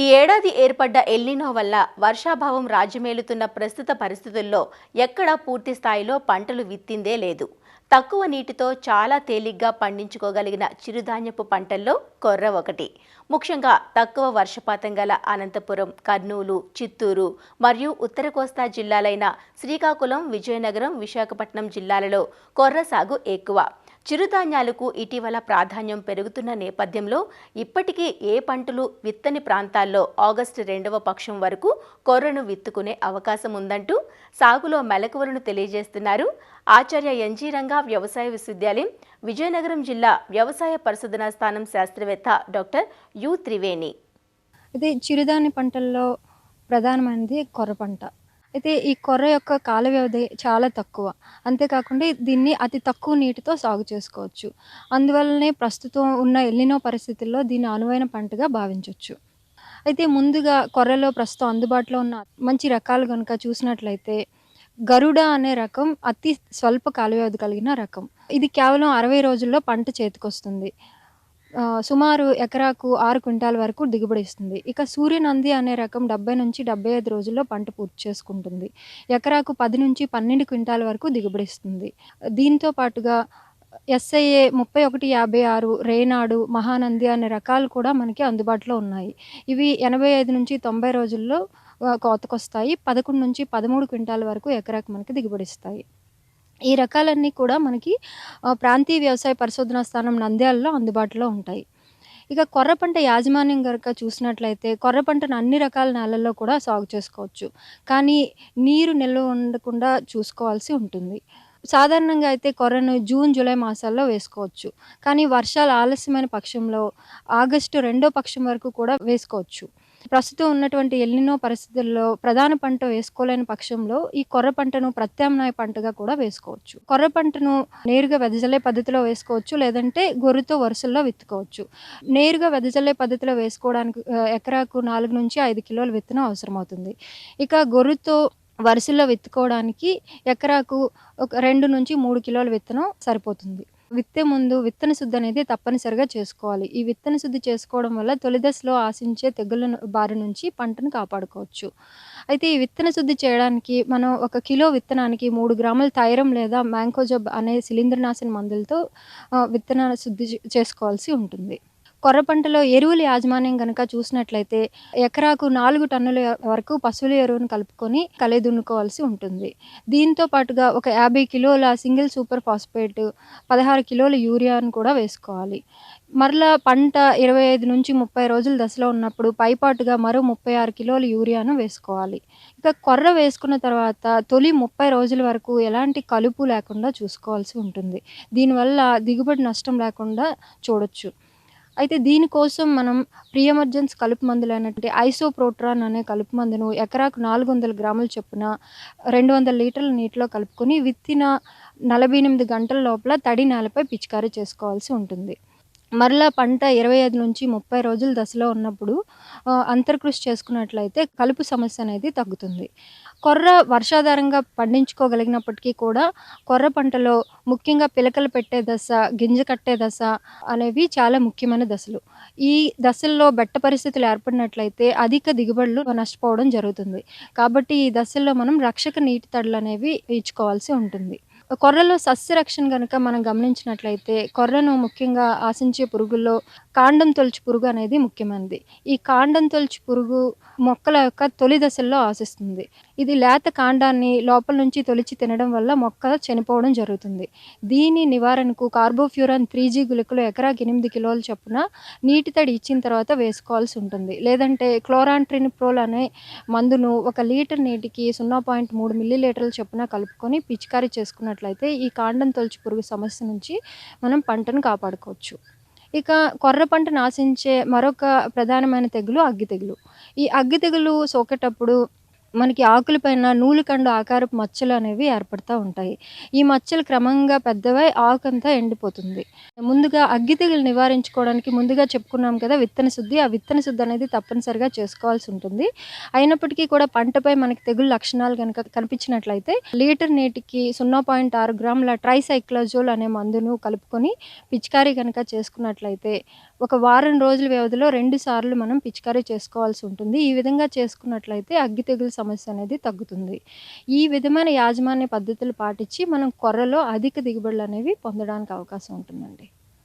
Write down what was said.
ఈ ఏడాది ఏర్పడ్డ ఎల్నినో వల్ల వర్షాభావం రాజ్యమేలుతున్న ప్రస్తుత పరిస్థితుల్లో ఎక్కడా పూర్తి స్థాయిలో పంటలు విత్తిందే లేదు. తక్కువ నీటితో చాలా తేలిగ్గా పండించుకోగలిగిన చిరుధాన్యపు పంటల్లో కొర్ర ఒకటి. ముఖ్యంగా తక్కువ వర్షపాతం గల అనంతపురం, కర్నూలు, చిత్తూరు మరియు ఉత్తర కోస్తా జిల్లాలైన శ్రీకాకుళం, విజయనగరం, విశాఖపట్నం జిల్లాలలో కొర్ర సాగు ఎక్కువ. చిరుధాన్యాలకు ఇటీవల ప్రాధాన్యం పెరుగుతున్న నేపథ్యంలో ఇప్పటికీ ఏ పంటలు విత్తని ప్రాంతాల్లో ఆగస్టు 2వ పక్షం వరకు కొర్రను విత్తుకునే అవకాశం ఉందంటూ సాగులో మెలకువలను తెలియజేస్తున్నారు ఆచార్య ఎన్జీ రంగా వ్యవసాయ విశ్వవిద్యాలయం, విజయనగరం జిల్లా వ్యవసాయ పరిశోధనా స్థానం శాస్త్రవేత్త డాక్టర్ యు త్రివేణి. ఇది చిరుధాన్య పంటల్లో ప్రధానమైనది కొర్ర పంట. అయితే ఈ కొర్ర యొక్క కాల వ్యవధి చాలా తక్కువ. అంతేకాకుండా దీన్ని అతి తక్కువ నీటితో సాగు చేసుకోవచ్చు. అందువల్లనే ప్రస్తుతం ఉన్న ఎల్నినో పరిస్థితుల్లో దీన్ని అనువైన పంటగా భావించొచ్చు. అయితే ముందుగా కొర్రలో ప్రస్తుతం అందుబాటులో ఉన్న మంచి రకాలు గనుక చూసినట్లయితే గరుడ అనే రకం అతి స్వల్ప కాల వ్యవధి కలిగిన రకం. ఇది కేవలం 60 రోజుల్లో పంట చేతికొస్తుంది. సుమారు ఎకరాకు 6 క్వింటాల వరకు దిగుబడి ఇస్తుంది. ఇక సూర్యనంది అనే రకం 70-75 రోజుల్లో పంట పూర్తి చేసుకుంటుంది. ఎకరాకు 10-12 క్వింటాల వరకు దిగుబడి ఇస్తుంది. దీంతో పాటుగా ఎస్ఐఏ 3156, రేనాడు, మహానంది అనే రకాలు కూడా మనకి అందుబాటులో ఉన్నాయి. ఇవి 85-90 రోజుల్లో కోతకొస్తాయి. 11-13 క్వింటాల వరకు ఎకరాకు మనకి దిగుబడిస్తాయి. ఈ రకాలన్నీ కూడా మనకి ప్రాంతీయ వ్యవసాయ పరిశోధనా స్థానం నంద్యాలలో అందుబాటులో ఉంటాయి. ఇక కొర్ర పంట యాజమాన్యం గనక చూసినట్లయితే కొర్ర పంటను అన్ని రకాల నేలల్లో కూడా సాగు చేసుకోవచ్చు. కానీ నీరు నిల్వ ఉండకుండా చూసుకోవాల్సి ఉంటుంది. సాధారణంగా అయితే కొర్రను జూన్, జూలై మాసాల్లో వేసుకోవచ్చు. కానీ వర్షాలు ఆలస్యమైన పక్షంలో ఆగస్టు 2వ పక్షం వరకు కూడా వేసుకోవచ్చు. ప్రస్తుతం ఉన్నటువంటి ఎల్నినో పరిస్థితుల్లో ప్రధాన పంట వేసుకోలేని పక్షంలో ఈ కొర్ర పంటను ప్రత్యామ్నాయ పంటగా కూడా వేసుకోవచ్చు. కొర్ర పంటను నేరుగా వెదజల్లే పద్ధతిలో వేసుకోవచ్చు. లేదంటే గొర్రుతో వరుసల్లో విత్తుకోవచ్చు. నేరుగా వెదజల్లే పద్ధతిలో వేసుకోవడానికి ఎకరాకు 4-5 కిలోల విత్తనం అవసరమవుతుంది. ఇక గొర్రుతో వరుసల్లో విత్తుకోవడానికి ఎకరాకు ఒక 2-3 కిలోల విత్తనం సరిపోతుంది. విత్తే ముందు విత్తన శుద్ధి అనేది తప్పనిసరిగా చేసుకోవాలి. ఈ విత్తన శుద్ధి చేసుకోవడం వల్ల తొలి దశలో ఆశించే తెగుళ్ళ బారి నుంచి పంటను కాపాడుకోవచ్చు. అయితే ఈ విత్తన శుద్ధి చేయడానికి మనం 1 కిలో విత్తనానికి 3 గ్రాముల థైరం లేదా మ్యాంకోజబ్ అనే శిలీంద్రనాశన మందులతో విత్తన శుద్ధి చేసుకోవాల్సి ఉంటుంది. కొర్ర పంటలో ఎరువుల యాజమాన్యం గనక చూసినట్లయితే ఎకరాకు 4 టన్నుల వరకు పశువుల ఎరువును కలుపుకొని కలిదున్నుకోవాల్సి ఉంటుంది. దీంతో పాటుగా ఒక 50 కిలోల సింగిల్ సూపర్ ఫాస్ఫేట్, 16 కిలోల యూరియాను కూడా వేసుకోవాలి. మరలా పంట 25-30 రోజుల దశలో ఉన్నప్పుడు పైపాటుగా మరో 36 కిలోల యూరియాను వేసుకోవాలి. ఇక కొర్ర వేసుకున్న తర్వాత తొలి 30 రోజుల వరకు ఎలాంటి కలుపు లేకుండా చూసుకోవాల్సి ఉంటుంది. దీనివల్ల దిగుబడి నష్టం లేకుండా చూడొచ్చు. అయితే దీనికోసం మనం ప్రియమర్జెన్స్ కలుపు మందులైనటువంటి ఐసోప్రోట్రాన్ అనే కలుపు మందును ఎకరాకు 400 గ్రాముల చొప్పున 200 లీటర్ల నీటిలో కలుపుకొని విత్తిన 48 గంటల లోపల తడి నేలపై పిచికారీ చేసుకోవాల్సి ఉంటుంది. మరలా పంట 25-30 రోజుల దశలో ఉన్నప్పుడు అంతర్కృషి చేసుకున్నట్లయితే కలుపు సమస్య అనేది తగ్గుతుంది. కొర్ర వర్షాధారంగా పండించుకోగలిగినప్పటికీ కూడా కొర్ర పంటలో ముఖ్యంగా పిలకలు పెట్టే దశ, గింజ కట్టే దశ అనేవి చాలా ముఖ్యమైన దశలు. ఈ దశల్లో బెట్ట పరిస్థితులు ఏర్పడినట్లయితే అధిక దిగుబడులు నష్టపోవడం జరుగుతుంది. కాబట్టి ఈ దశల్లో మనం రక్షక నీటి తడులనేవి ఇచ్చుకోవాల్సి ఉంటుంది. కొర్రలో సస్యరక్షణ గనుక మనం గమనించినట్లయితే కొర్రను ముఖ్యంగా ఆశించే పురుగుల్లో కాండం తొలుచు పురుగు అనేది ముఖ్యమైనది. ఈ కాండం తొలుచు పురుగు మొక్కల యొక్క తొలి దశల్లో ఆశిస్తుంది. ఇది లేత కాండాన్ని లోపల నుంచి తొలిచి తినడం వల్ల మొక్క చనిపోవడం జరుగుతుంది. దీని నివారణకు కార్బోఫ్యూరాన్ 3G గుళికలు ఎకరాకి 8 కిలోల చొప్పున నీటి తడి ఇచ్చిన తర్వాత వేసుకోవాల్సి ఉంటుంది. లేదంటే క్లోరాంట్రినిప్రోల్ అనే మందును 1 లీటర్ నీటికి 0.3 మిల్లీలీటర్ల చొప్పున కలుపుకొని పిచికారీ చేసుకున్నట్లయితే ఈ కాండం తొలుచు పురుగు సమస్య నుంచి మనం పంటను కాపాడుకోవచ్చు. ఇక కొర్ర పంటను ఆశించే మరొక ప్రధానమైన తెగులు అగ్గి తెగులు. ఈ అగ్గి తెగులు సోకేటప్పుడు మనకి ఆకులపైన నూలుకండు ఆకారపు మచ్చలు అనేవి ఏర్పడతా ఉంటాయి. ఈ మచ్చలు క్రమంగా పెద్దవై ఆకంతా ఎండిపోతుంది. ముందుగా అగ్గి తెగులు నివారించుకోవడానికి ముందుగా చెప్పుకున్నాం కదా విత్తన శుద్ధి. ఆ విత్తన శుద్ధి అనేది తప్పనిసరిగా చేసుకోవాల్సి ఉంటుంది. అయినప్పటికీ కూడా పంటపై మనకి తెగులు లక్షణాలు గనక కనిపించినట్లయితే లీటర్ నీటికి 0.6 గ్రాముల ట్రైసైక్లోజోల్ అనే మందును కలుపుకొని పిచికారీ గనక చేసుకున్నట్లయితే ఒక వారం రోజుల వ్యవధిలో 2 సార్లు మనం పిచికారీ చేసుకోవాల్సి ఉంటుంది. ఈ విధంగా చేసుకున్నట్లయితే అగ్గి తెగులు సమస్య అనేది తగ్గుతుంది. ఈ విధమైన యాజమాన్య పద్ధతులు పాటించి మనం కొర్రలో అధిక దిగుబడులనేవి పొందడానికి అవకాశం ఉంటుందండి.